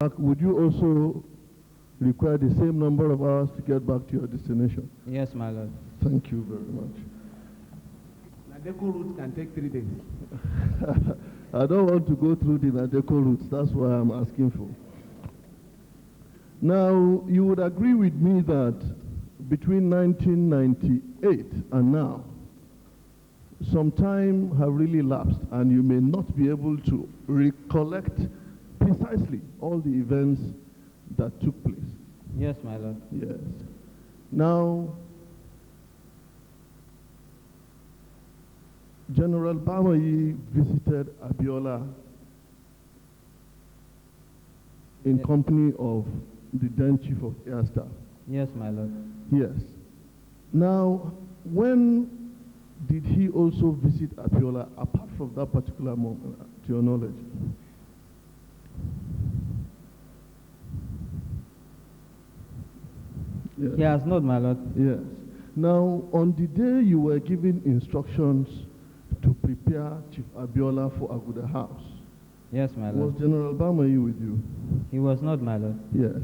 would you also require the same number of hours to get back to your destination? Yes, my lord. Thank you very much. Nadeko route can take 3 days. I don't want to go through the Nadeko routes. That's why I'm asking for. Now, you would agree with me that between 1998 and now, some time have really lapsed, and you may not be able to recollect precisely all the events that took place. Yes, my lord. Yes. Now, General Bamaiyi visited Abiola in company of the then Chief of Air Staff. Yes, my lord. Yes. Now, when did he also visit Abiola apart from that particular moment, to your knowledge? Yes. He has not, my lord. Yes. Now, on the day you were given instructions to prepare Chief Abiola for Abuja House, Yes, my lord. was General Bamaiyi with you? He was not, my lord. Yes.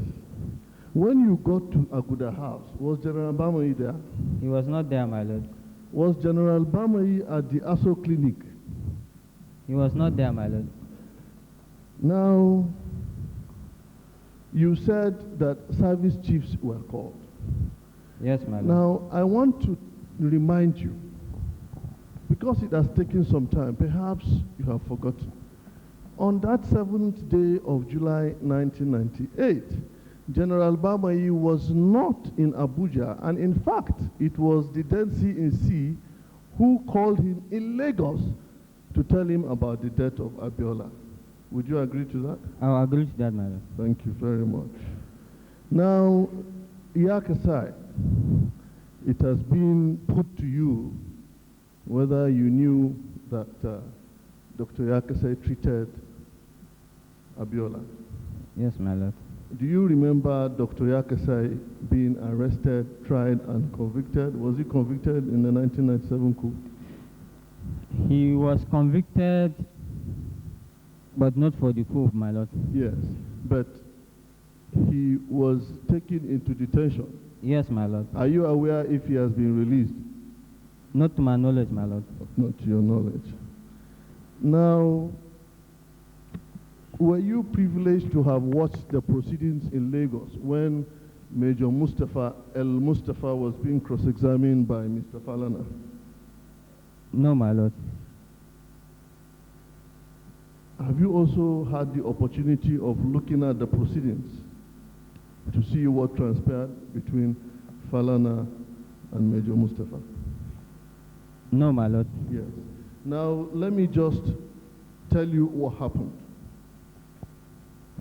When you got to Abuja House, was General Bamaiyi there? He was not there, my lord. Was General Bamaiyi at the ASO clinic? He was not there, my lord. Now, you said that service chiefs were called. Yes, my lord. Now, I want to remind you, because it has taken some time, perhaps you have forgotten. On that 7th day of July 1998, General Bamaiyi was not in Abuja, and in fact, it was the then CNC who called him in Lagos to tell him about the death of Abiola. Would you agree to that? I'll agree to that, my lord. Thank you very much. Now, Yakasai, it has been put to you whether you knew that Dr. Yakasai treated Abiola. Yes, my lord. Do you remember Dr. Yakasai being arrested, tried, and convicted? Was he convicted in the 1997 coup? He was convicted, but not for the coup, my lord. Yes, but he was taken into detention. Yes, my lord. Are you aware if he has been released? Not to my knowledge, my lord. Not to your knowledge. Now, were you privileged to have watched the proceedings in Lagos when Major Mustafa was being cross-examined by Mr. Falana? No, my lord. Have you also had the opportunity of looking at the proceedings to see what transpired between Falana and Major Mustafa? No, my lord. Yes. Now, let me just tell you what happened.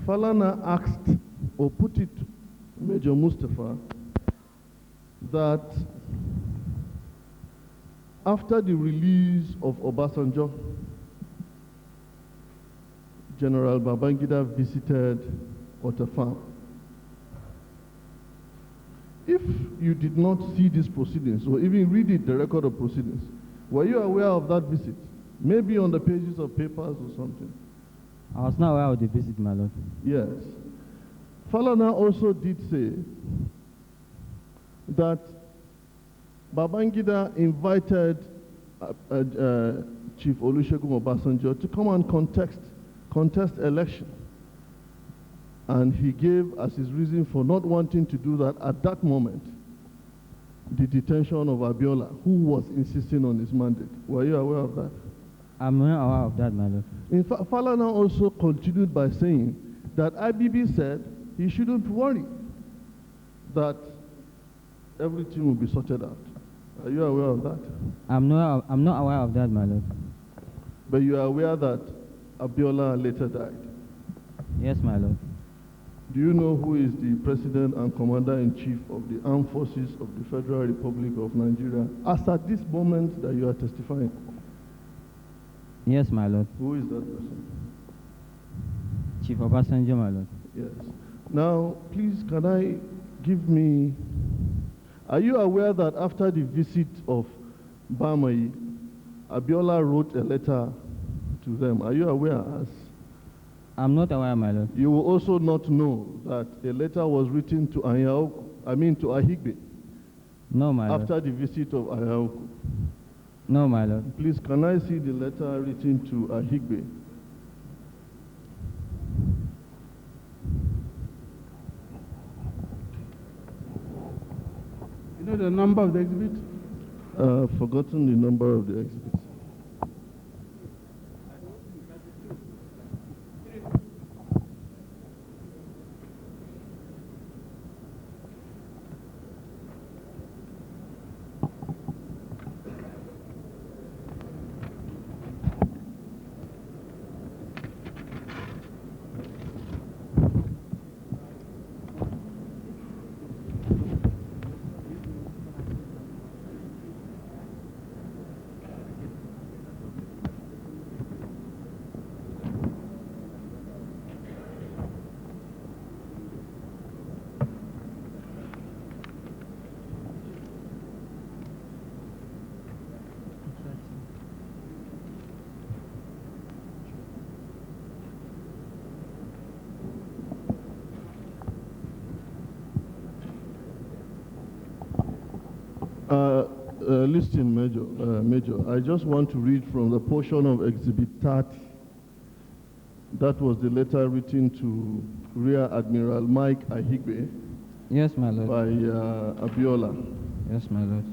Falana asked, or put it to Major Mustafa, that after the release of Obasanjo, General Babangida visited Otafam. If you did not see these proceedings, or even read it, the record of proceedings, were you aware of that visit? Maybe on the pages of papers or something. I was not aware of the visit, my lord. Yes. Falana also did say that Babangida invited Chief Olusegun Obasanjo to come and contest election. And he gave as his reason for not wanting to do that at that moment the detention of Abiola, who was insisting on his mandate. Were you aware of that? I'm not aware of that, my lord. In fact, Falana also continued by saying that IBB said he shouldn't worry, that everything will be sorted out. Are you aware of that? I'm not aware of that, my lord. But you are aware that Abiola later died. Yes, my lord. Do you know who is the President and Commander-in-Chief of the Armed Forces of the Federal Republic of Nigeria as at this moment that you are testifying? Yes, my lord. Who is that person? Chief Obasanjo, my lord. Yes. Now, please, can I give me... Are you aware that after the visit of Bamaiyi, Abiola wrote a letter to them? Are you aware, as I'm not aware, my lord. You will also not know that a letter was written to to Ahigbe No, my lord. after the visit of Ayaoku. No, my lord. Please, can I see the letter written to Ahigbe? You know the number of the exhibit? Forgotten the number of the exhibits. Listen, Major, I just want to read from the portion of Exhibit 30. That was the letter written to Rear Admiral Mike Ahigbe Yes, my lord. by Abiola. Yes, my lord.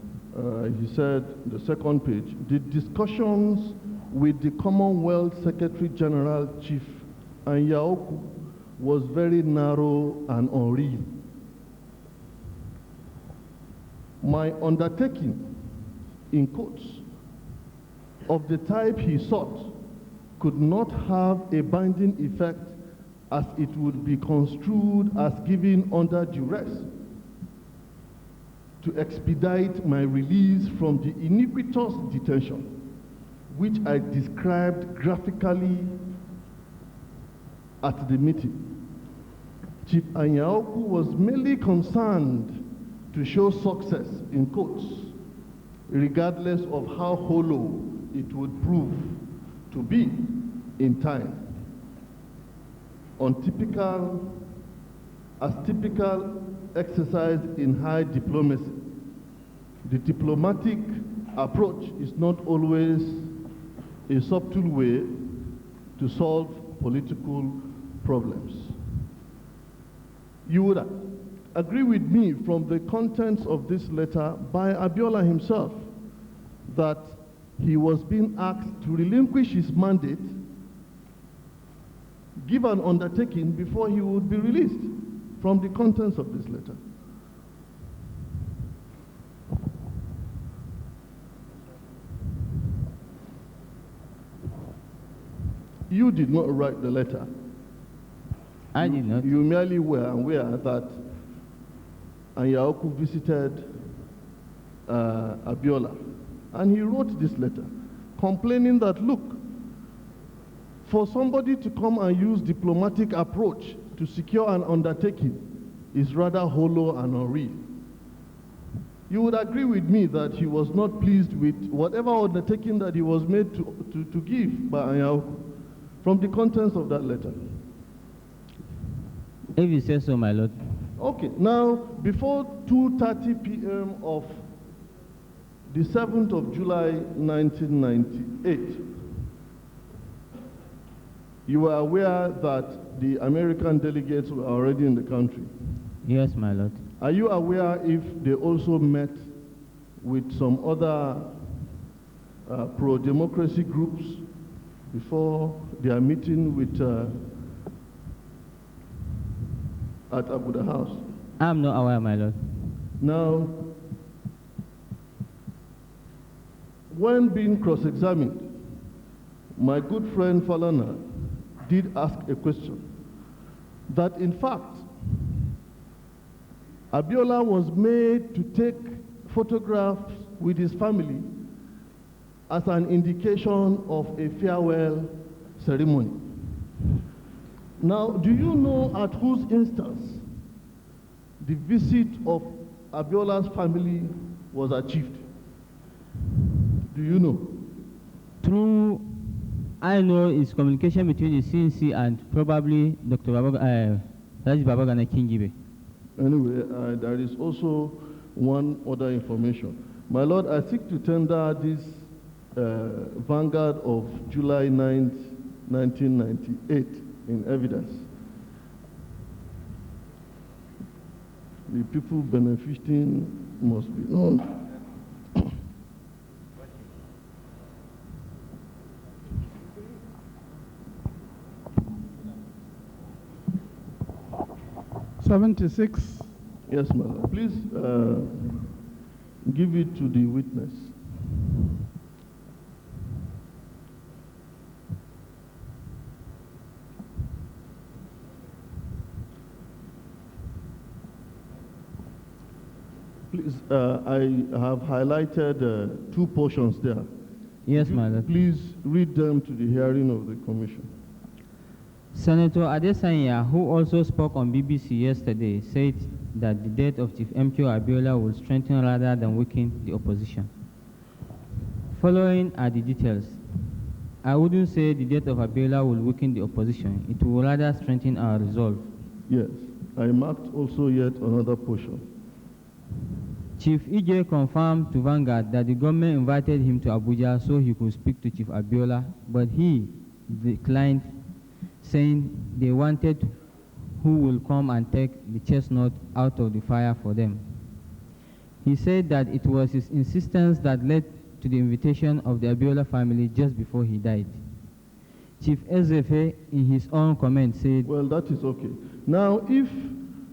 He said, the second page, the discussions with the Commonwealth Secretary General Chief Anyaoku was very narrow and unreal. My undertaking, in quotes, of the type he sought could not have a binding effect, as it would be construed as given under duress to expedite my release from the iniquitous detention, which I described graphically at the meeting. Chief Anyaoku was merely concerned to show success, in quotes, regardless of how hollow it would prove to be in time. As typical exercise in high diplomacy, the diplomatic approach is not always a subtle way to solve political problems. You would agree with me from the contents of this letter by Abiola himself that he was being asked to relinquish his mandate, give an undertaking before he would be released, from the contents of this letter. You did not write the letter. I did not. You merely were aware that Anyaoku visited Abiola, and he wrote this letter complaining that, look, for somebody to come and use diplomatic approach to secure an undertaking is rather hollow and unreal. You would agree with me that he was not pleased with whatever undertaking that he was made to give by Anyaoku, from the contents of that letter. If you say so, my lord. Okay, now, before 2:30 p.m. of the 7th of July, 1998, you were aware that the American delegates were already in the country. Yes, my lord. Are you aware if they also met with some other pro-democracy groups before their meeting with at Abuja House? I'm not aware, my lord. Now, when being cross-examined, my good friend Falana did ask a question that, in fact, Abiola was made to take photographs with his family as an indication of a farewell ceremony. Now, do you know at whose instance the visit of Abiola's family was achieved? Do you know? Through I know it's communication between the CNC and probably Dr. Babagana Kingibe. Anyway, there is also one other information. My Lord, I seek to tender this Vanguard of July 9th, 1998 in evidence. The people benefiting must be known. Yes, madam. Please give it to the witness. Please, I have highlighted 2 portions there. Yes, madam. Please read them to the hearing of the commission. Senator Adesanya, who also spoke on BBC yesterday, said that the death of Chief M.K.O Abiola will strengthen rather than weaken the opposition. Following are the details. I wouldn't say the death of Abiola will weaken the opposition. It will rather strengthen our resolve. Yes, I marked also yet another portion. Chief EJ confirmed to Vanguard that the government invited him to Abuja so he could speak to Chief Abiola, but he declined, saying they wanted who will come and take the chestnut out of the fire for them. He said that it was his insistence that led to the invitation of the Abiola family just before he died. Chief Ezefe, in his own comment, said... Well, that is okay. Now, if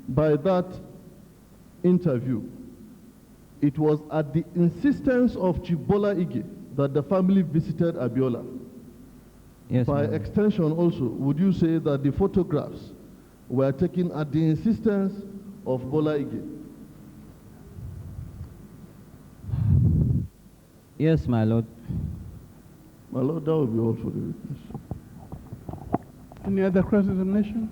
by that interview, it was at the insistence of Chief Bola Ige that the family visited Abiola, yes, by extension also, would you say that the photographs were taken at the insistence of Bola Ige? Yes, my lord. My lord, that will be all for the witness. Any other cross-examination?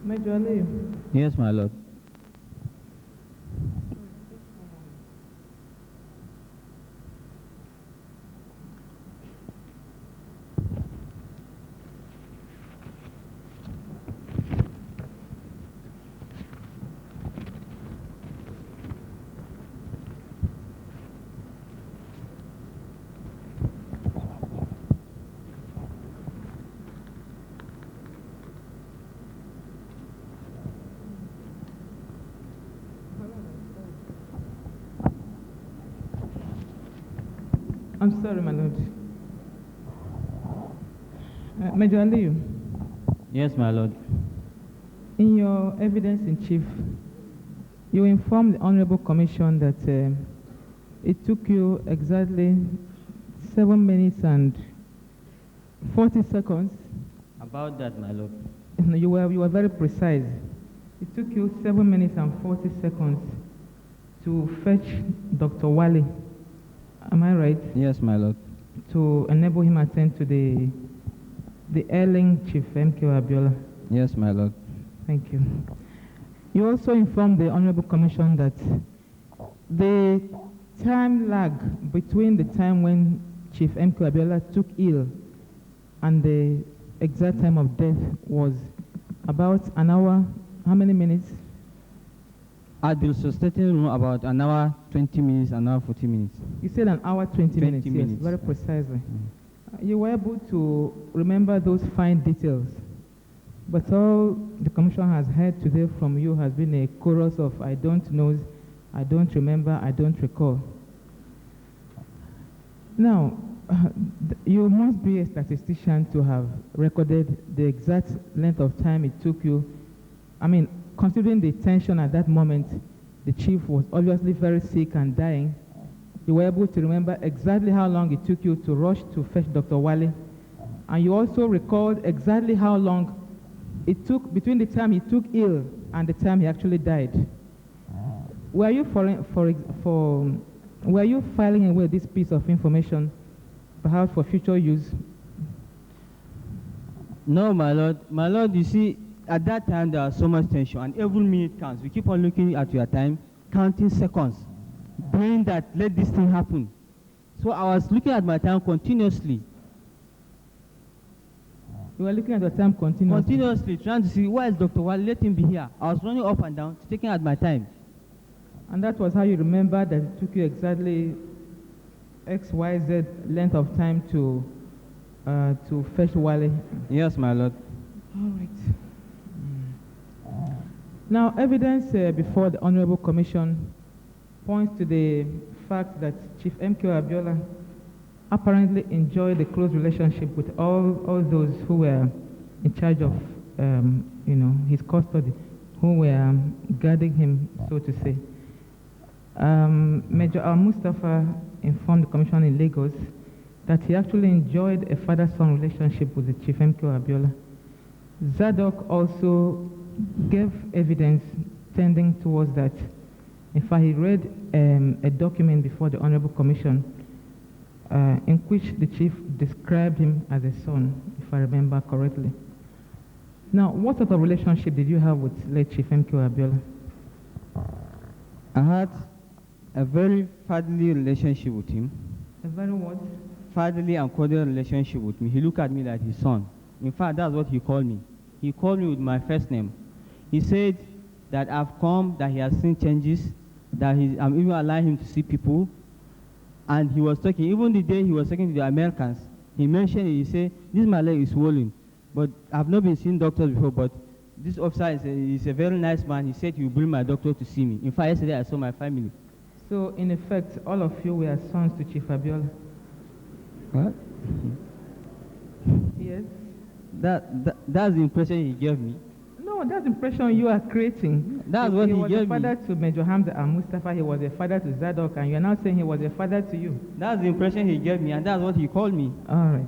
Major Ali. Yes, my lord. I'm sorry, my lord. Major Aliyu. Yes, my lord. In your evidence in chief, you informed the Honorable Commission that it took you exactly 7 minutes and 40 seconds. About that, my lord. You were very precise. It took you 7 minutes and 40 seconds to fetch Dr. Wale. Am I right? Yes, my lord. To enable him attend to the ailing Chief M.K.O Abiola. Yes, my lord. Thank you. You also informed the Honorable Commission that the time lag between the time when Chief M.K.O Abiola took ill and the exact time of death was about an hour. How many minutes? At the stating room, about an hour, 20 minutes, an hour, 40 minutes. You said an hour, 20 minutes. Yes, very precisely. You were able to remember those fine details. But all the Commission has heard today from you has been a chorus of I don't know, I don't remember, I don't recall. Now, you must be a statistician to have recorded the exact length of time it took you. I mean, considering the tension at that moment, the chief was obviously very sick and dying. you were able to remember exactly how long it took you to rush to fetch Dr. Wale, and you also recalled exactly how long it took between the time he took ill and the time he actually died. Were you were you filing away this piece of information, perhaps for future use? No, my lord. My lord, you see, at that time there was so much tension, and every minute counts. We keep on looking at your time, counting seconds, praying that let this thing happen. So I was looking at my time continuously. You were looking at your time continuously? Continuously, trying to see where is Dr. Wale, let him be here. I was running up and down, taking at my time. And that was how you remember that it took you exactly XYZ length of time to fetch Wale? Yes, my lord. All right. Now, evidence before the Honorable Commission points to the fact that Chief M.K.O. Abiola apparently enjoyed a close relationship with all those who were in charge of, his custody, who were guarding him, so to say. Major Al-Mustafa informed the Commission in Lagos that he actually enjoyed a father-son relationship with the Chief M.K.O. Abiola. Zadok also gave evidence tending towards that. In fact, he read a document before the Honorable Commission in which the chief described him as a son, if I remember correctly. Now, what sort of relationship did you have with late Chief M.K.O. Abiola? I had a very fatherly relationship with him. A very what? Fatherly and cordial relationship with me. He looked at me like his son. In fact, that's what he called me. He called me with my first name. He said that I've come, that he has seen changes, that I'm even allowing him to see people. And he was talking, even the day he was talking to the Americans, he mentioned it, he said, this my leg is swollen, but I've not been seeing doctors before, but this officer is a very nice man. He said he will bring my doctor to see me. In fact, yesterday I saw my family. So, in effect, all of you were sons to Chief Abiola? What? Yes? That's the impression he gave me. No, that's the impression you are creating. That's what he gave me. He was a father to Major Hamza and Mustafa, he was a father to Zadok, and you are now saying he was a father to you. That's the impression he gave me, and that's what he called me. All right.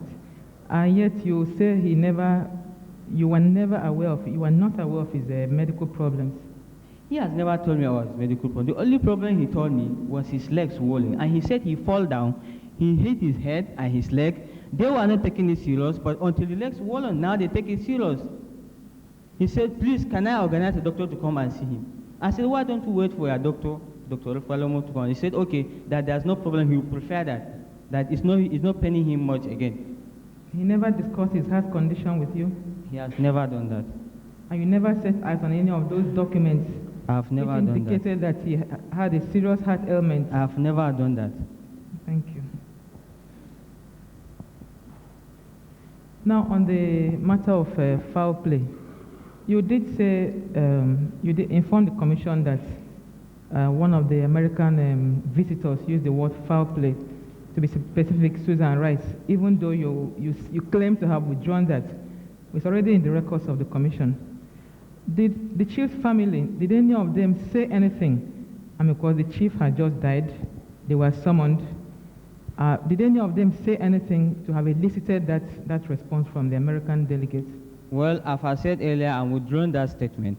And yet you say you were never aware of, you were not aware of his medical problems. He has never told me about his medical problem. The only problem he told me was his legs swollen, and he said he fall down, he hit his head and his leg. They were not taking it serious, but until the legs swollen, now they take it serious. He said, please, can I organize a doctor to come and see him? I said, why don't you wait for your doctor, Dr. Rufalomo, to come? He said, okay, that there's no problem, he will prefer that it's not paining him much again. He never discussed his heart condition with you? He has never done that. And you never set eyes on any of those documents? I've never done that. Which indicated that he had a serious heart ailment? I've never done that. Thank you. Now, on the matter of foul play, you did say, you did inform the commission that one of the American visitors used the word foul play, to be specific, Susan Rice, even though you claim to have withdrawn that. It's already in the records of the commission. Did the chief's family, did any of them say anything? I mean, because the chief had just died, they were summoned. Did any of them say anything to have elicited that response from the American delegates? Well, as I said earlier, I'm withdrawing that statement,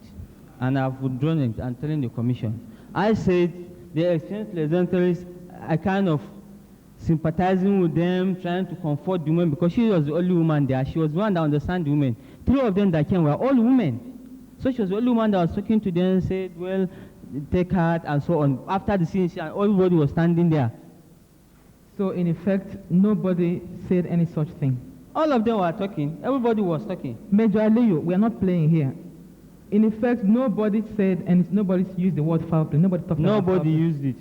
and I've withdrawn it and telling the commission. I said the exchange pleasantries, I kind of sympathizing with them, trying to comfort the women, because she was the only woman there. She was the one that understands the women. 3 of them that came were all women. So she was the only one that was talking to them and said, well, take heart and so on. After the scene, everybody was standing there. So in effect, nobody said any such thing? All of them were talking. Everybody was talking. Major Aliyu, we are not playing here. In effect, nobody said, and nobody used the word foul play. Nobody talked about foul play. Nobody used it.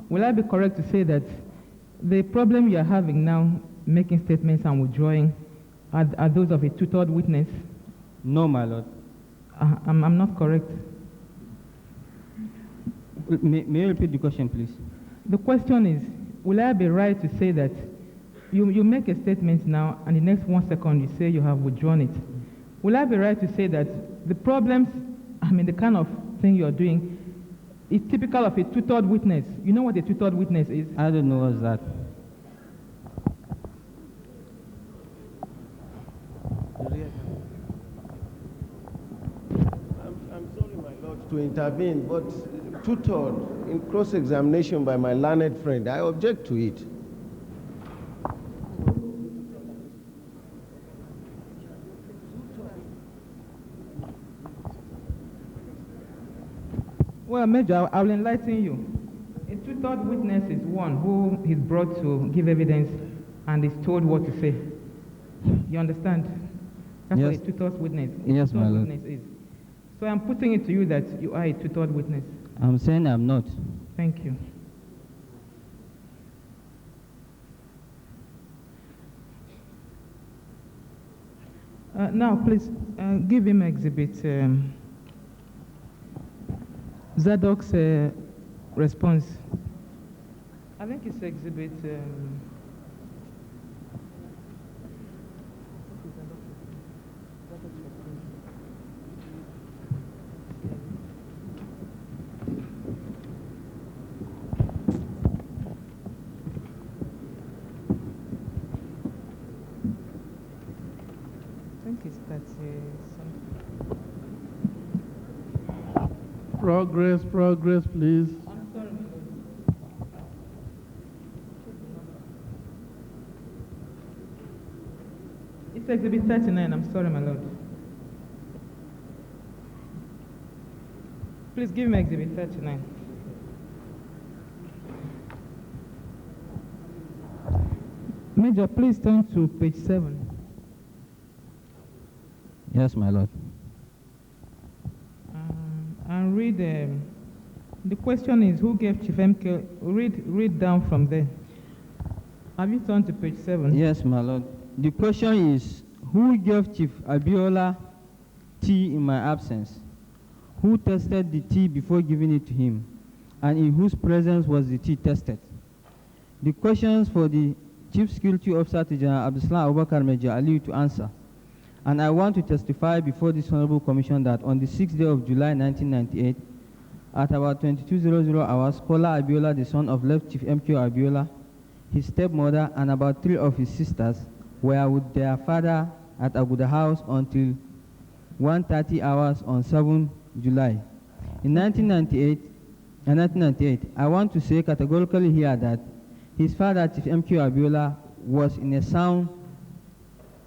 Will I be correct to say that the problem you are having now, making statements and withdrawing, are those of a tutored witness? No, my lord. I'm not correct. May you repeat the question, please? The question is, will I be right to say that you make a statement now, and the next 1 second you say you have withdrawn it? Will I be right to say that the problems, I mean, the kind of thing you're doing, It's typical of a tutored witness. You know what a tutored witness is? I don't know what's that. I'm sorry, my lord, to intervene, but tutored in cross-examination by my learned friend, I object to it. Well, Major, I will enlighten you. A tutored witness is one who is brought to give evidence and is told what to say. You understand? That's Yes. what a tutored witness, Yes, my lord. witness is. So I'm putting it to you that you are a tutored witness. I'm saying I'm not. Thank you. Now, please give him exhibit Zadok's response. I think it's exhibit. I think it's that something. Progress, please. I'm sorry, my lord. It's exhibit 39. I'm sorry, my lord. Please give me exhibit 39. Major, please turn to page 7. Yes, my lord. And read, the question is, who gave Chief MKO? Read down from there. Have you turned to page 7? Yes, my lord. The question is, who gave Chief Abiola tea in my absence? Who tested the tea before giving it to him? And in whose presence was the tea tested? The questions for the Chief Security Officer to General Abdulsalam Abubakar Major Aliyu to answer. And I want to testify before this Honorable Commission that on the 6th day of July 1998, at about 22:00 hours, Kola Abiola, the son of late Chief M.K.O. Abiola, his stepmother, and about 3 of his sisters were with their father at Abuja house until 1:30 hours on 7 July. In 1998, I want to say categorically here that his father, Chief M.K.O. Abiola, was in a sound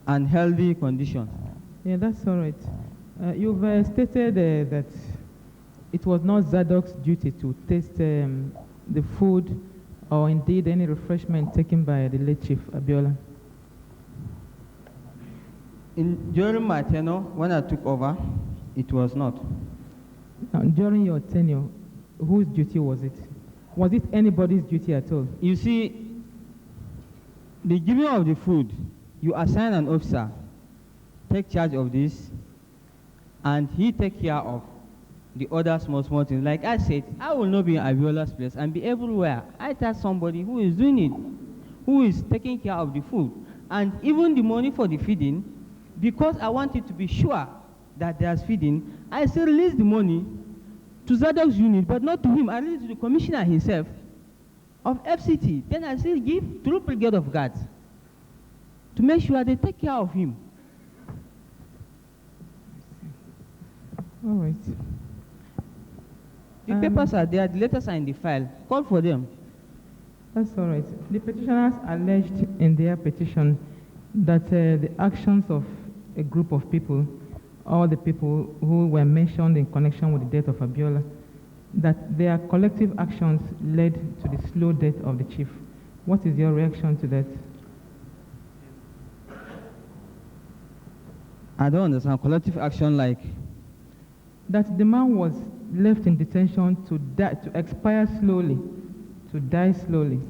and healthy condition. Yeah, that's all right. You've stated that it was not Zadok's duty to taste the food or indeed any refreshment taken by the late Chief Abiola. During my tenure, when I took over, it was not. Now, during your tenure, whose duty was it? Was it anybody's duty at all? You see, the giving of the food, you assign an officer, take charge of this, and he take care of the other small things. Like I said, I will not be in Abiola's place and be everywhere. I tell somebody who is doing it, who is taking care of the food, and even the money for the feeding, because I wanted to be sure that there's feeding, I still release the money to Zadok's unit, but not to him. I release to the commissioner himself of FCT. Then I still give to the brigade of guards to make sure they take care of him. All right. The papers are there, the letters are in the file. Call for them. That's all right. The petitioners alleged in their petition that the actions of a group of people, all the people who were mentioned in connection with the death of Abiola, that their collective actions led to the slow death of the chief. What is your reaction to that? I don't understand. Collective action like? That the man was left in detention to die, to expire slowly, to die slowly.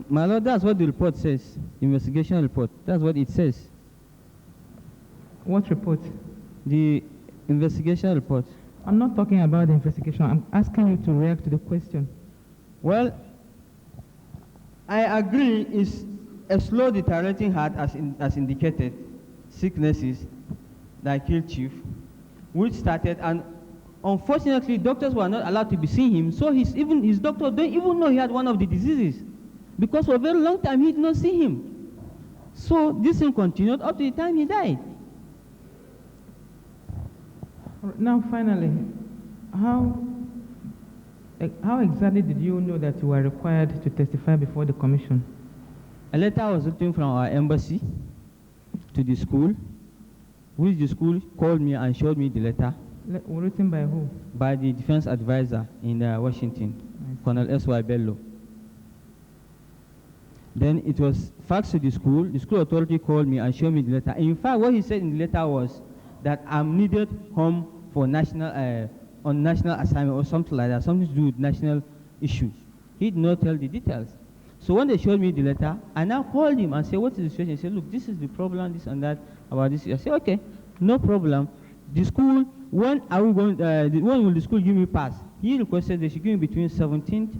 My lord, that's what the report says. Investigation report. That's what it says. What report? The investigation report. I'm not talking about the investigation. I'm asking you to react to the question. Well, I agree it's a slow deteriorating heart as indicated, sicknesses that killed chief, which started, and Unfortunately, doctors were not allowed to be seeing him, so his doctor don't even know he had one of the diseases, because for a very long time he did not see him. So this thing continued up to the time he died. Now, finally, how exactly did you know that you were required to testify before the commission? A letter was written from our embassy to the school, which the school called me and showed me the letter. Written by who? By the defense advisor in Washington, Colonel S.Y. Bello. Then it was faxed to the school. The school authority called me and showed me the letter. In fact, what he said in the letter was that I'm needed home for on national assignment or something like that, something to do with national issues. He did not tell the details. So when they showed me the letter, I now called him and said, what is the situation? He said, look, this is the problem, this and that, about this. I said, okay, no problem. The school, when are we going, when will the school give me pass? He requested they should give me between 17th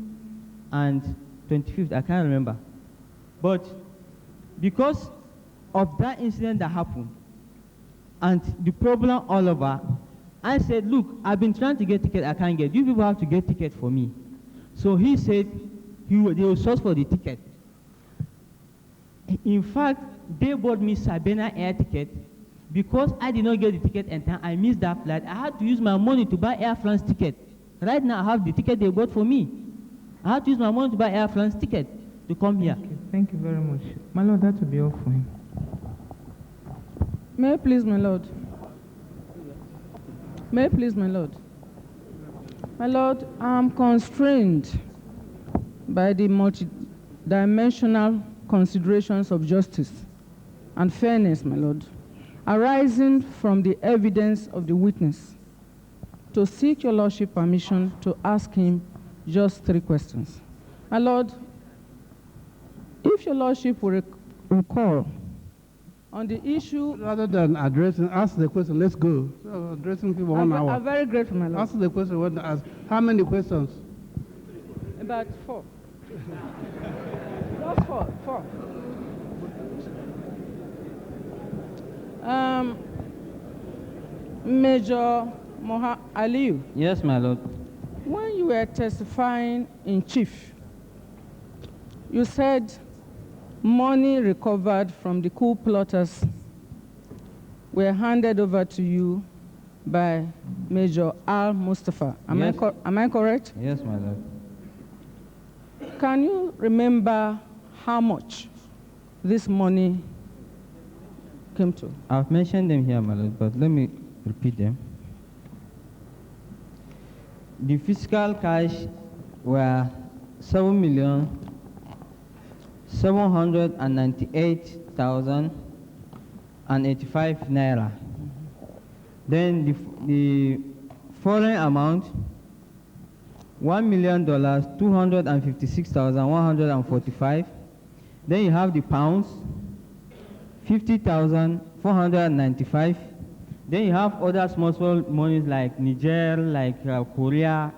and 25th, I can't remember. But because of that incident that happened, and the problem all over, I said, look, I've been trying to get ticket, I can't get. You people have to get ticket for me. So he said they will source for the ticket. In fact, they bought me Sabena air ticket. Because I did not get the ticket in time, I missed that flight. I had to use my money to buy Air France ticket. Right now, I have the ticket they bought for me. I had to use my money to buy Air France ticket to come here. Thank you very much. My lord, that will be all for him. May I please, my lord? May I please, my lord? My lord, I'm constrained by the multidimensional considerations of justice and fairness, my lord, arising from the evidence of the witness, to seek your lordship permission to ask him just 3 questions. My lord, if your lordship will recall, on the issue... Rather than addressing, ask the question, let's go. So addressing people 1 hour. I'm very grateful, my lord. Ask the question, what to ask. How many questions? About 4. Just 4. Major Aliyu. Yes, my lord. When you were testifying in chief, you said money recovered from the coup plotters were handed over to you by Major Al-Mustafa. Am I correct? Yes, my lord. Can you remember how much this money came to? I've mentioned them here, my lord, but let me repeat them. The fiscal cash were 7,798,085 naira. Then the foreign amount, $1 million, 256,145. Then you have the pounds, 50,495. Then you have other small monies like Niger, like Korea.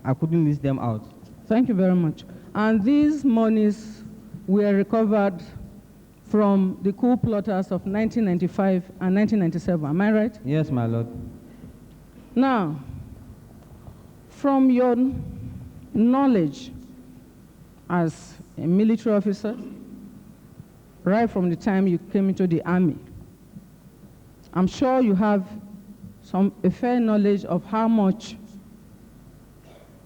I couldn't list them out. Thank you very much. And these monies were recovered from the coup plotters of 1995 and 1997. Am I right? Yes, my lord. Now, from your knowledge as a military officer, right from the time you came into the army, I'm sure you have a fair knowledge of how much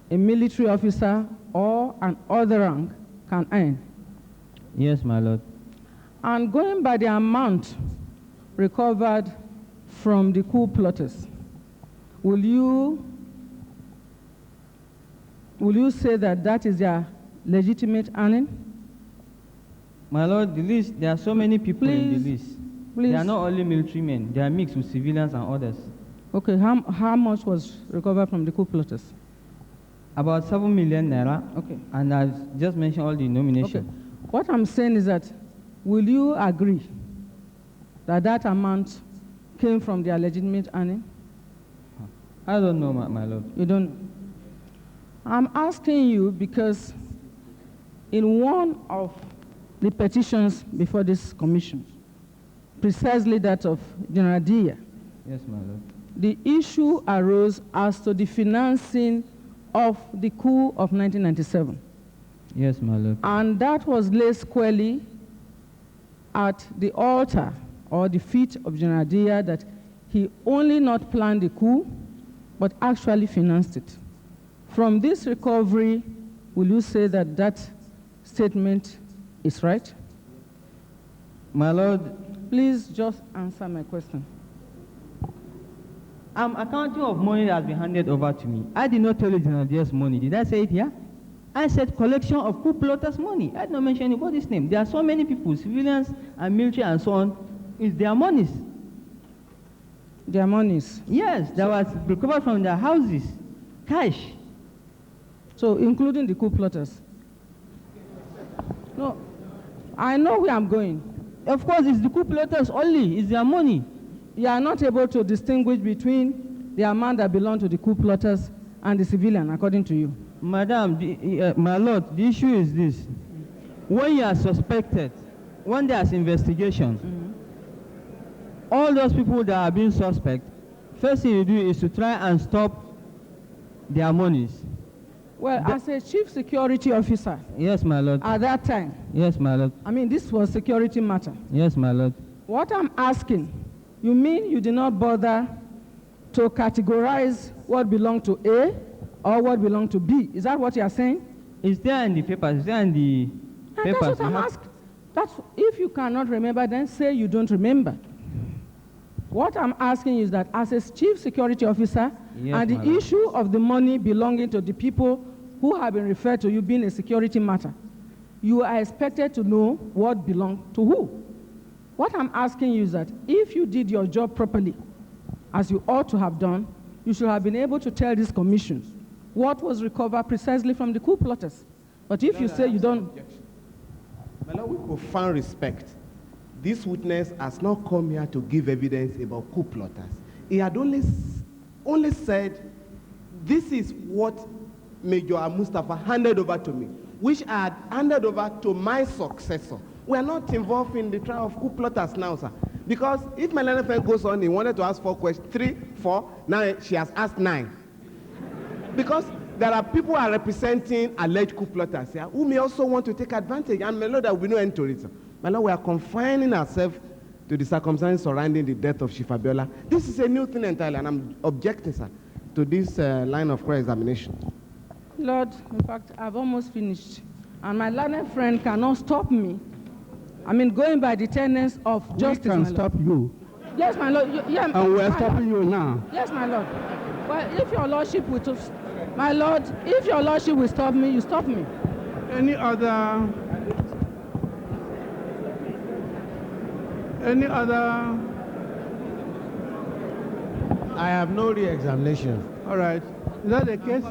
a military officer or an other rank can earn. Yes, my lord. And going by the amount recovered from the coup plotters, will you say that that is their legitimate earning? My lord, the list, there are so many people in the list. Please. They are not only military men, they are mixed with civilians and others. Okay, how much was recovered from the coup plotters? About 7 million naira. Okay. And I just mentioned all the nominations. Okay. What I'm saying is that, will you agree that that amount came from their legitimate earning? I don't know, my lord. You don't know? I'm asking you because in one of the petitions before this commission, precisely that of General Dia, Yes, my lord. the issue arose as to the financing of the coup of 1997. Yes, my lord. And that was laid squarely at the altar or the feet of General Dia, that he only not planned the coup, but actually financed it. From this recovery, will you say that that statement is right? My lord, Please just answer my question. I'm accounting of money that has been handed over to me. I did not tell you General Dia's money. Did I say it here? I said collection of coup plotters' money. I did not mention anybody's name. There are so many people, civilians and military and so on. It's their monies. Their monies? Yes, that was recovered from their houses. Cash. So, including the coup plotters? No, I know where I'm going. Of course, it's the coup plotters only. It's their money. You are not able to distinguish between the amount that belongs to the coup plotters and the civilian, according to you. Madam, my lord, the issue is this. When you are suspected, when there's investigation, all those people that are being suspect, first thing you do is to try and stop their monies. Well, as a chief security officer, yes, my lord. At that time, yes, my lord. I mean, this was security matter. Yes, my lord. What I'm asking, you mean you did not bother to categorize what belonged to A or what belonged to B? Is that what you are saying? It's there in the papers. It's there in the papers. That's what I'm asking. That's, if you cannot remember, then say you don't remember. What I'm asking is that as a chief security officer, yes, and the issue of the money belonging to the people who have been referred to you being a security matter, you are expected to know what belonged to who. What I'm asking you is that if you did your job properly, as you ought to have done, you should have been able to tell these commissions what was recovered precisely from the coup plotters. But if you say you don't... My Lord, with profound respect, this witness has not come here to give evidence about coup plotters. He had only said, this is what Major Mustafa handed over to me, which I had handed over to my successor. We are not involved in the trial of coup plotters now, sir. Because if my learned friend goes on, he wanted to ask 4 questions, 3, 4, now she has asked 9. Because there are people who are representing alleged coup plotters here who may also want to take advantage, and my Lord, there will be no end to it, sir. My Lord, we are confining ourselves to the circumstances surrounding the death of Chief Abiola. This is a new thing entirely, and I'm objecting, sir, to this line of cross-examination. Lord, in fact, I've almost finished, and my learned friend cannot stop me. I mean, going by the tenets of justice. We can stop you. Yes, my Lord. Yeah, and we're stopping you now. Yes, my Lord. Well, if your Lordship will, my Lord, if your Lordship will stop me, you stop me. Any other? I have no re-examination. All right. Is that the case?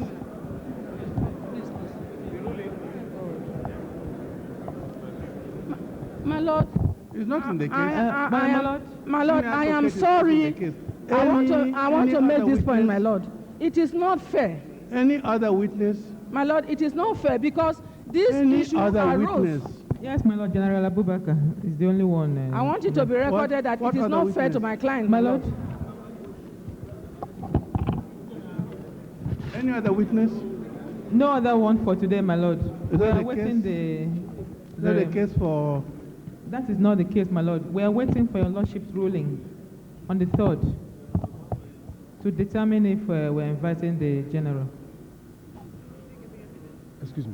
My Lord. It's not in the case. My Lord, I am sorry. I want to make this point, my Lord. It is not fair. Any other witness? My Lord, it is not fair because this issue arose. Yes, my Lord, General Abubakar is the only one. I want it to be recorded that it is not fair to my client, my Lord. Any other witness? No other one for today, my Lord. Is that the waiting case? Is that the case for? That is not the case, my Lord. We are waiting for your Lordship's ruling on the 3rd to determine if we're inviting the General. Excuse me.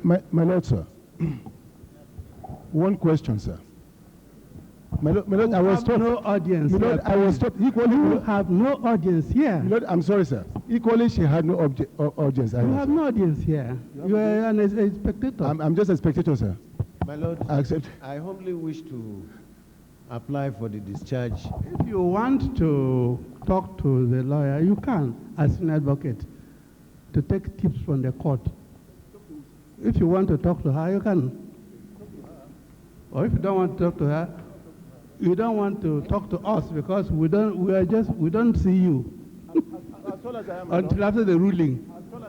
My Lord, sir. One question, sir. My Lord, I was told no audience. My Lord, I was told equally. You have no audience here. My Lord, I'm sorry, sir. Equally, she had no audience. You have no audience here. You are a spectator. I'm just a spectator, sir. My Lord, I accept. I humbly wish to apply for the discharge. If you want to talk to the lawyer, you can, as an advocate, to take tips from the court. If you want to talk to her, you can. Or if you don't want to talk to her, you don't want to talk to us because we don't see you. As tall as I am, until after the ruling.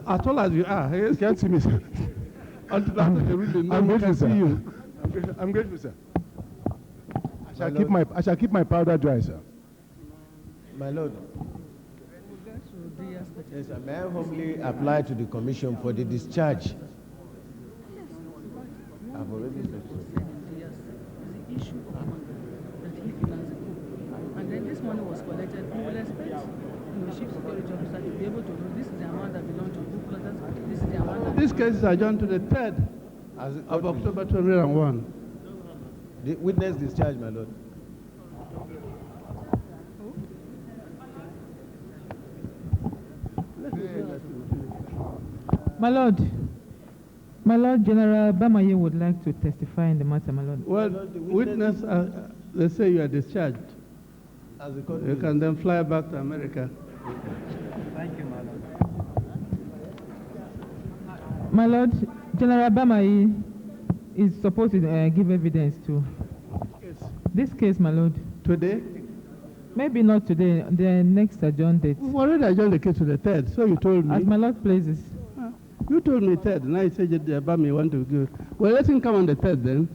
As tall as you are. Yes. You can't see me, sir. Until after the ruling, I'm grateful, sir. See you. I'm grateful, sir. I shall keep my powder dry, sir. My Lord. Yes, sir. May I humbly apply to the commission for the discharge? I've already said so. The issue of money that he feels as a coup. And then this money was collected. We will expect chief security officer to be able to know this is the amount that belongs to coup plotters, this is the amount that... This case is adjourned to the 3rd of October 2001. The witness discharge, my Lord. My Lord, General Bamaiyi would like to testify in the matter, my Lord. Well, witness, they say you are discharged. As a You can then fly back to America. Thank you, my Lord. My Lord, General Bamaiyi is supposed to give evidence to this case, my Lord. Today? Maybe not today, the next adjourned date. We've already adjourned the case to the 3rd, so you told me. As my Lord pleases. You told me 3rd, now you said Bamaiyi want to go. Well, let him come on the 3rd then.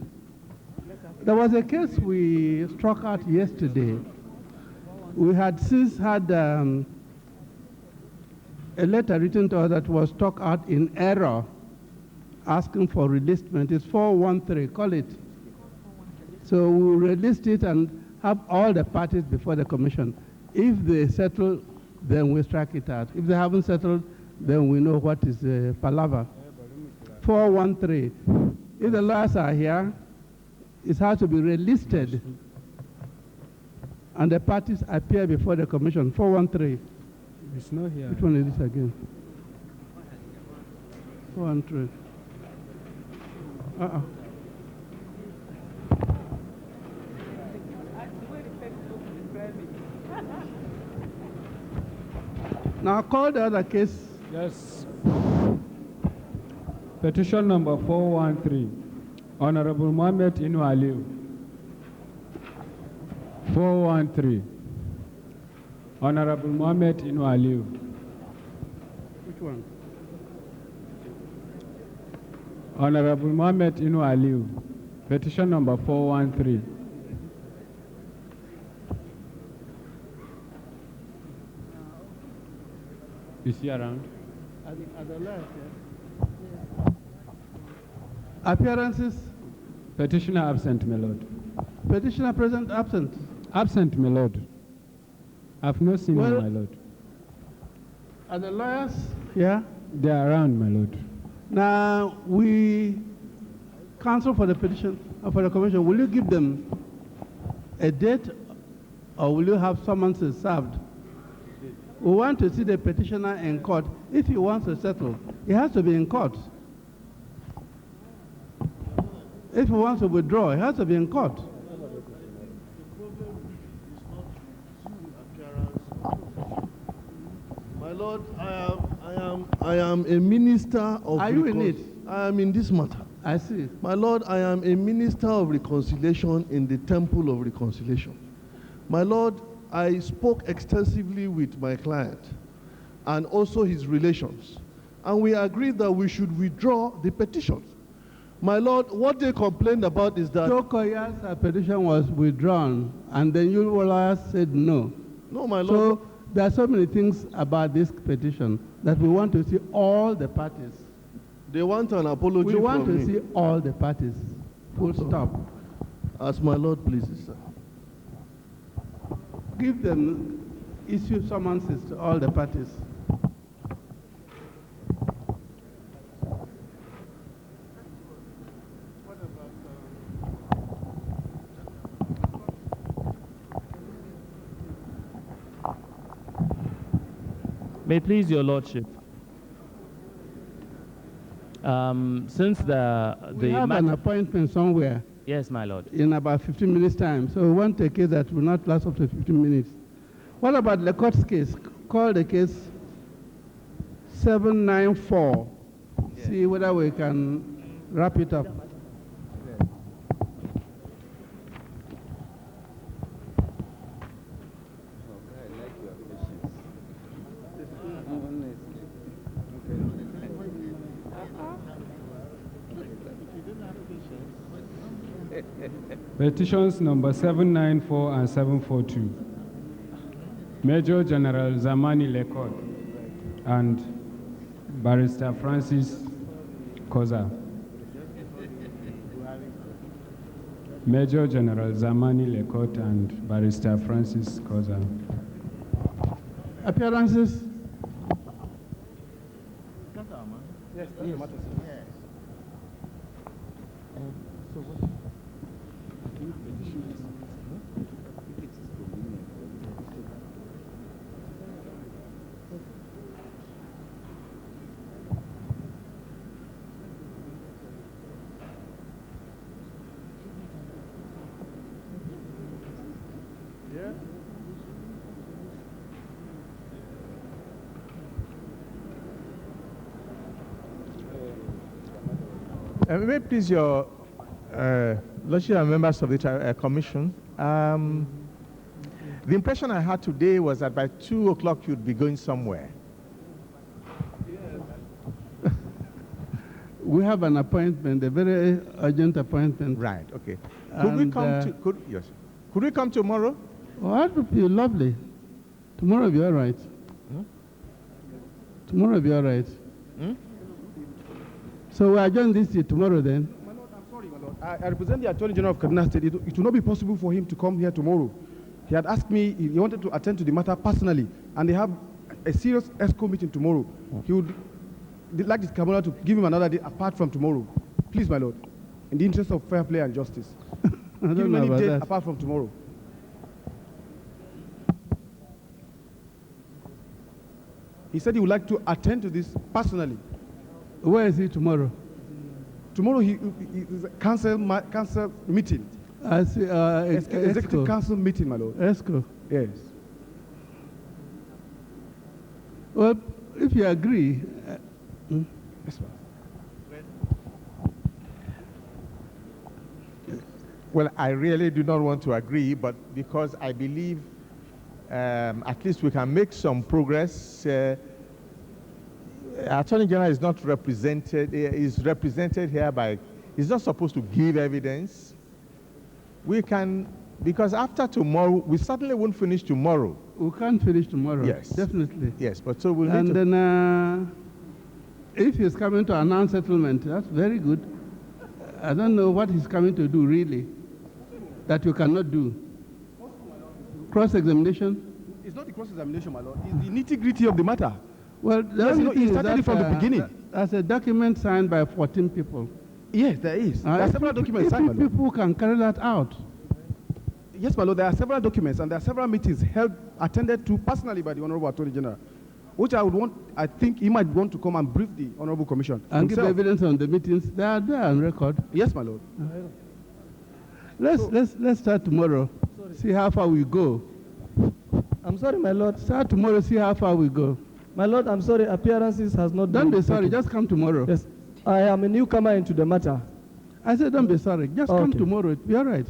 There was a case we struck out yesterday. We had since had a letter written to us that was struck out in error, asking for releasement. It's 413, call it. So we released it and have all the parties before the commission. If they settle, then we strike it out. If they haven't settled, then we know what is palaver. 413. If the lawyers are here, it has to be relisted. And the parties appear before the commission. 413. It's not here. Which one is this again? 413. Now call the other case. Yes. Petition number 413. Honorable Mohammed Inu Aliu. 413. Honorable Mohammed Inu Aliu. Which one? Honorable Mohammed Inu Aliu. Petition number 413. Is he around? Are the lawyers here? Appearances? Petitioner absent, my lord. Petitioner present, absent. Absent, my lord. I've not seen him, my lord. Are the lawyers here? They are around, my lord. Now, we counsel for the petition, for the commission. Will you give them a date or will you have summonses served? We want to see the petitioner in court. If he wants to settle, he has to be in court. If he wants to withdraw, he has to be in court. My Lord, I am a minister of... Are you in it? I am in this matter. I see. My Lord, I am a minister of reconciliation in the temple of reconciliation. My Lord, I spoke extensively with my client and also his relations, and we agreed that we should withdraw the petition. My Lord, what they complained about is that... Tokoya's petition was withdrawn, and then you lawyers said no. No, my Lord. So there are so many things about this petition that we want to see all the parties. They want an apology from me. We want to see all the parties. Full stop. As my Lord pleases, sir. Give them, issue summonses to all the parties. May it please your lordship. Since we have an appointment somewhere. Yes, my lord. In about 15 minutes' time. So we want a case that will not last up to 15 minutes. What about the court's case? Call the case 794. Yes. See whether we can wrap it up. Petitions number 794 and 742. Major General Zamani Lekot and Barrister Francis Koza. Major General Zamani Lekot and Barrister Francis Koza. Appearances? Yes, May it please your Lordship and members of the commission. The impression I had today was that by 2 o'clock you'd be going somewhere. We have an appointment, a very urgent appointment. Right. Okay. Could we come to? Yes. Could we come tomorrow? Oh, that would be lovely. Tomorrow will be all right. Hmm? Tomorrow will be all right. Hmm? So we adjourn this till tomorrow then. My Lord, I'm sorry, my Lord. I represent the Attorney General of Kaduna State. It will not be possible for him to come here tomorrow. He had asked me, he wanted to attend to the matter personally, and they have a serious ESCO meeting tomorrow. He would like the Kamala to give him another day apart from tomorrow. Please, my Lord, in the interest of fair play and justice. Give him any date apart from tomorrow. He said he would like to attend to this personally. Where is he tomorrow? Tomorrow he is a council meeting. Executive council meeting, my Lord. ESCO? Yes. Well, if you agree. Yes, ma'am. Well, I really do not want to agree, but because I believe at least we can make some progress. Attorney General is not represented, is represented here by, he's not supposed to give evidence. We can, because after tomorrow, we certainly won't finish tomorrow. We can't finish tomorrow. Yes. Definitely. Yes, but so we'll and need to... then if he's coming to announce settlement, that's very good. I don't know what he's coming to do really, that you cannot do. Cross-examination? It's not the cross-examination, my Lord. It's the nitty-gritty of the matter. Well, he started it from the beginning. There's a document signed by 14 people. Yes, there is. There are several documents signed, my Lord. People can carry that out. Yes, my Lord, there are several documents and there are several meetings held, attended to personally by the Honorable Attorney General, which I think he might want to come and brief the Honorable Commission and himself. give evidence on the meetings. They are there on record. Yes, my Lord. Let's start tomorrow. See how far we go. I'm sorry, my Lord. Start tomorrow, see how far we go. My Lord, I'm sorry, appearances has not Don't been be sorry, taken. just come tomorrow. Yes, I am a newcomer into the matter. I said don't be sorry, just come tomorrow, it'll be all right.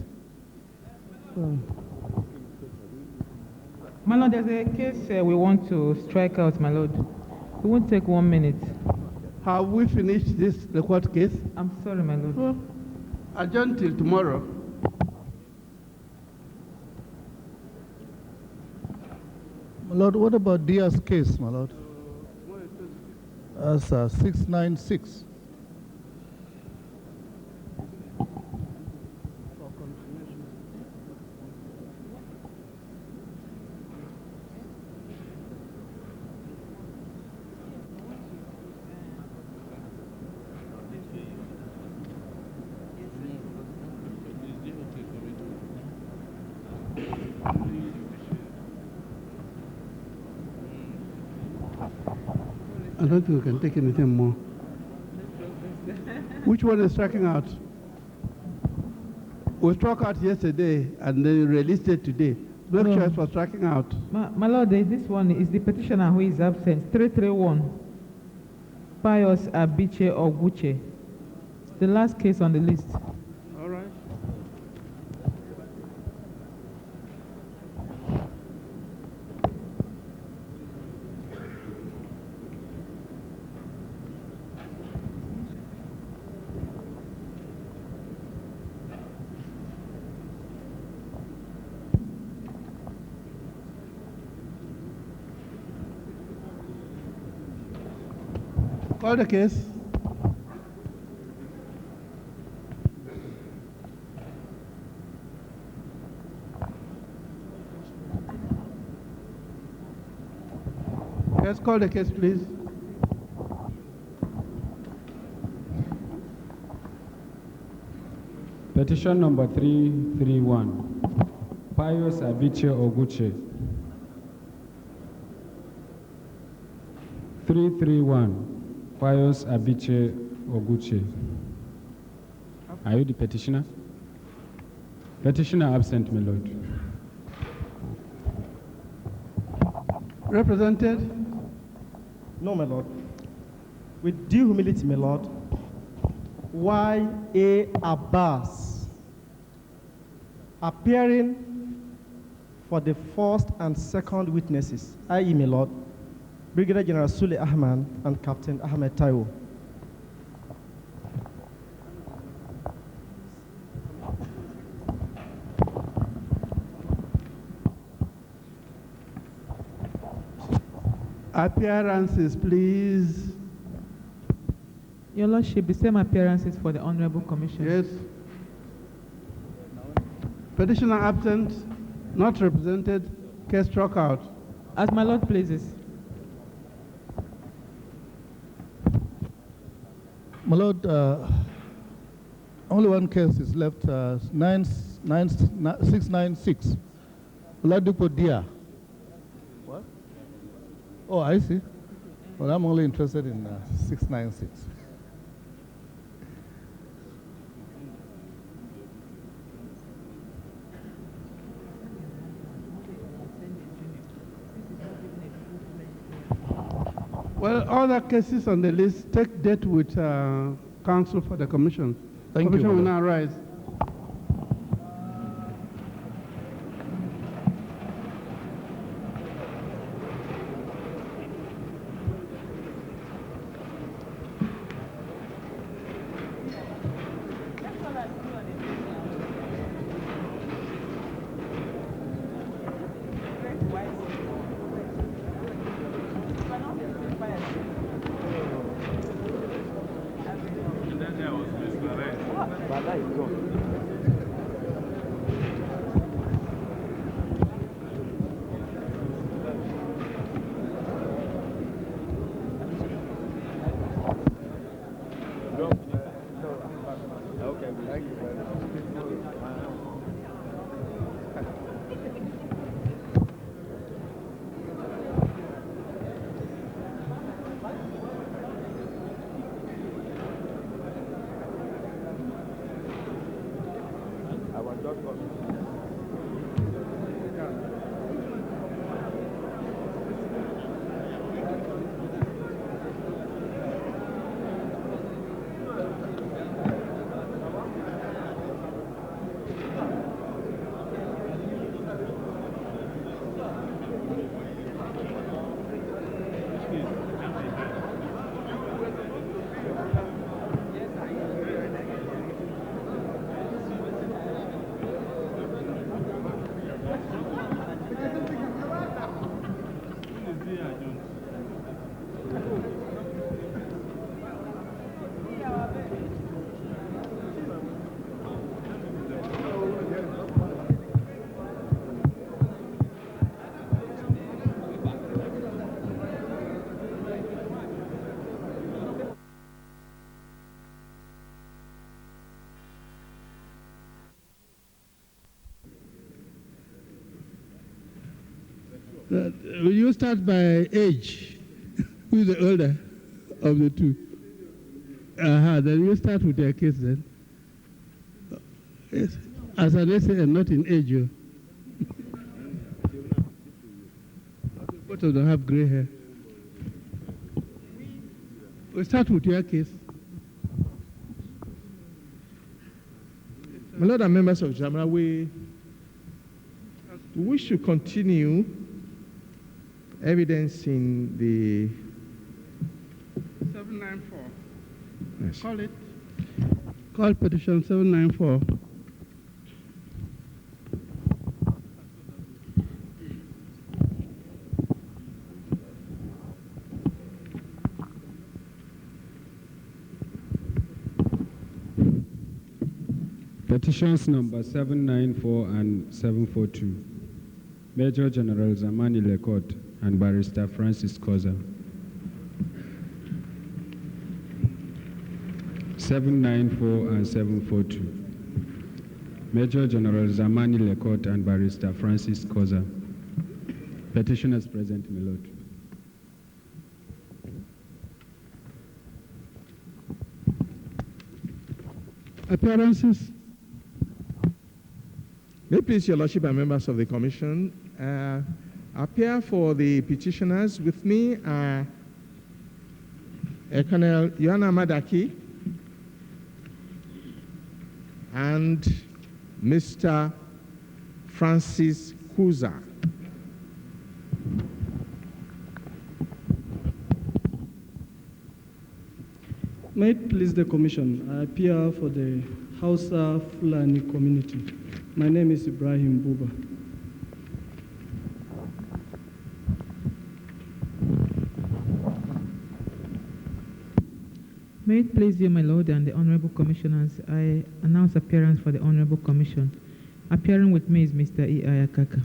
My Lord, there's a case we want to strike out, my Lord. It won't take 1 minute. Have we finished the court case? I'm sorry, my Lord. Well, adjourn till tomorrow. My Lord, what about Diaz's case, my Lord? That's 696. I don't think we can take anything more. Which one is striking out? We struck out yesterday and then released it today. No choice for striking out. My Lord, this one is the petitioner who is absent. 331. Pius Abiche Oguche. The last case on the list. All right. Call the case. Let's call the case, please. Petition number 331, Pius Abiche Oguche. 331, Pius Abiche Oguche. Are you the petitioner? Petitioner absent, my lord. Represented? No, my lord. With due humility, my lord, Y.A. Abbas, appearing for the first and second witnesses, i.e., my lord, Brigadier General Sule Ahmed and Captain Ahmed Taiwo. Appearances, please. Your Lordship, the same appearances for the Honorable Commission. Yes. Petitioner absent, not represented, case struck out. As my Lord pleases. My Lord, only one case is left, 696. Oladipo Dia. What? Oh, I see. Well, I'm only interested in 696. Well, other cases on the list, take date with counsel for the commission. Thank you, Commission will Madam. now rise. Will you start by age? Who is the older of the two? Then you start with your case then. Yes. As an SAN, not in age. Both of them have gray hair. We'll start with your case. My Lord and members of JAMRA, we wish to continue evidencing the 794. Yes. Call it. Call petition 794. Petitions number 794 and 742. Major General Zamani Lekot and Barrister Francis Koza. 794 and 742. Major General Zamani Lekot and Barrister Francis Koza. Petitioners present, my Lord. Appearances. May it please your Lordship and members of the Commission appear for the petitioners. With me are Colonel Yohana Madaki and Mr. Francis Kuza. May it please the Commission, I appear for the Hausa Fulani community. My name is Ibrahim Buba. May it please you, my Lord, and the Honorable Commissioners, I announce appearance for the Honorable Commission. Appearing with me is Mr. Ishaya Kaka.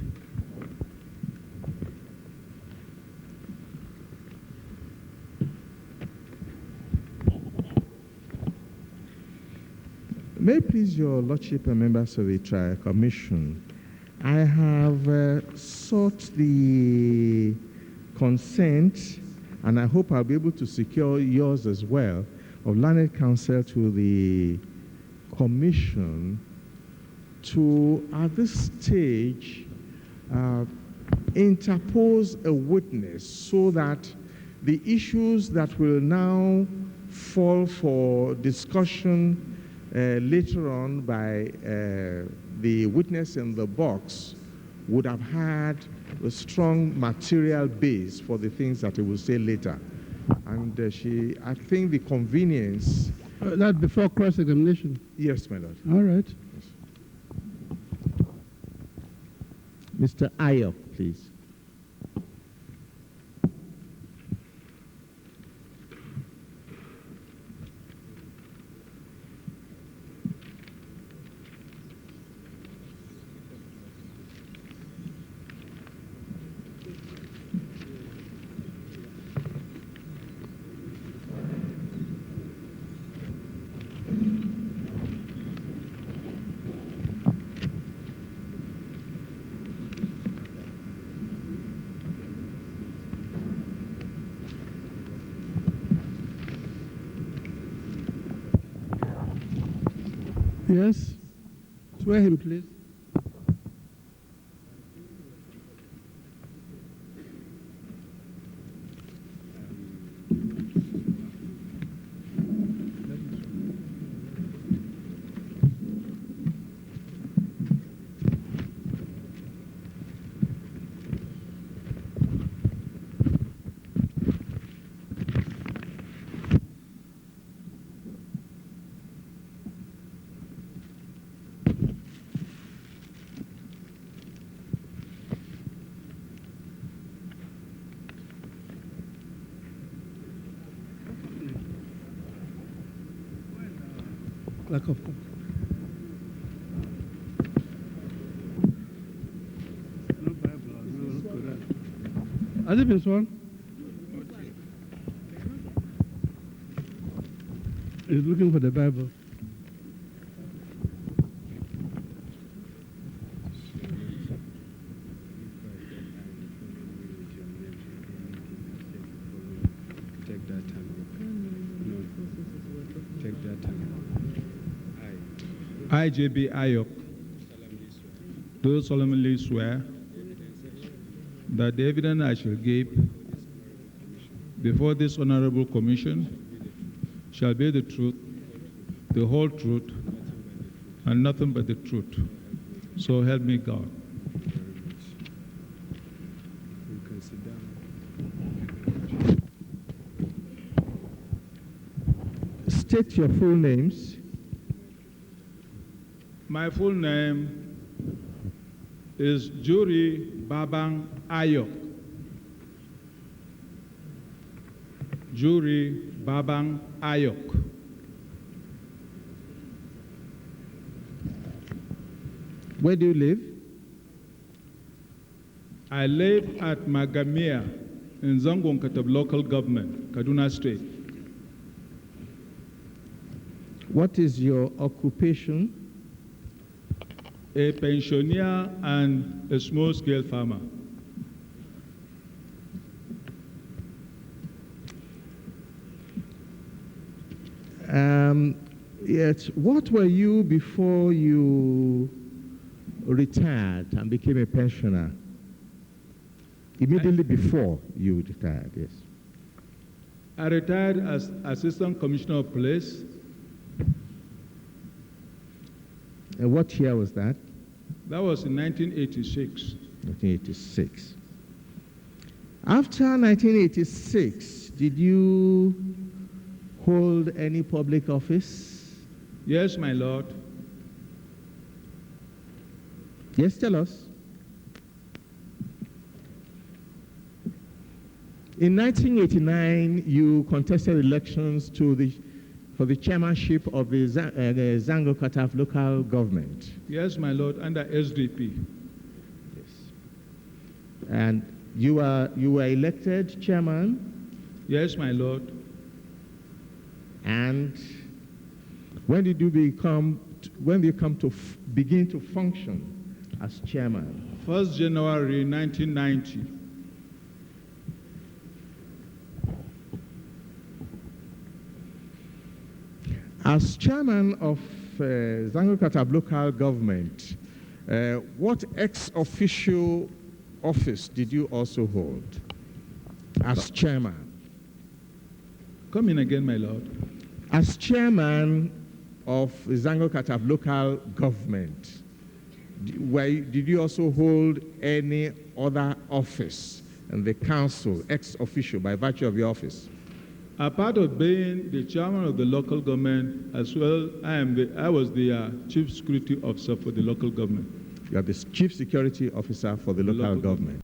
May it please your Lordship and members of the Trial Commission, I have sought the consent, and I hope I'll be able to secure yours as well, of learned counsel to the Commission to, at this stage, interpose a witness so that the issues that will now fall for discussion later on by the witness in the box would have had a strong material base for the things that he will say later. And I think the convenience... that before cross-examination? Yes, my Lord. All right. Yes. Mr. Ayok, please. Yes. Swear him, please. Clerk of Court. No Bible, no Quran. Has it been sworn? He's looking for the Bible. Take that time. No. Take that time. I, J.B. Ayok, do solemnly swear that the evidence I shall give before this honorable commission shall be the truth, the whole truth, and nothing but the truth. So help me God. State your full names. My full name is Juri Babang Ayok. Juri Babang Ayok. Where do you live? I live at Magamia in Zangonkatab local government, Kaduna State. What is your occupation? A pensioner and a small-scale farmer. Yes. What were you before you retired and became a pensioner? Immediately before you retired, yes. I retired as Assistant Commissioner of Police. And what year was that? That was in 1986. 1986. After 1986, did you hold any public office? Yes, my lord. Yes, tell us. In 1989, you contested elections for the chairmanship of the Zango-Kataf local government. Yes, my lord, under SDP. Yes. And you were elected chairman? Yes, my lord. And when did you come to begin to function as chairman? 1st January 1990. As chairman of Zango-Kataf local government, what ex-officio office did you also hold as chairman? Come in again, my lord. As chairman of Zango-Kataf local government, did you also hold any other office in the council, ex-officio, by virtue of your office? Apart of being the chairman of the local government, as well, I was the chief security officer for the local government. You are the chief security officer for the local government.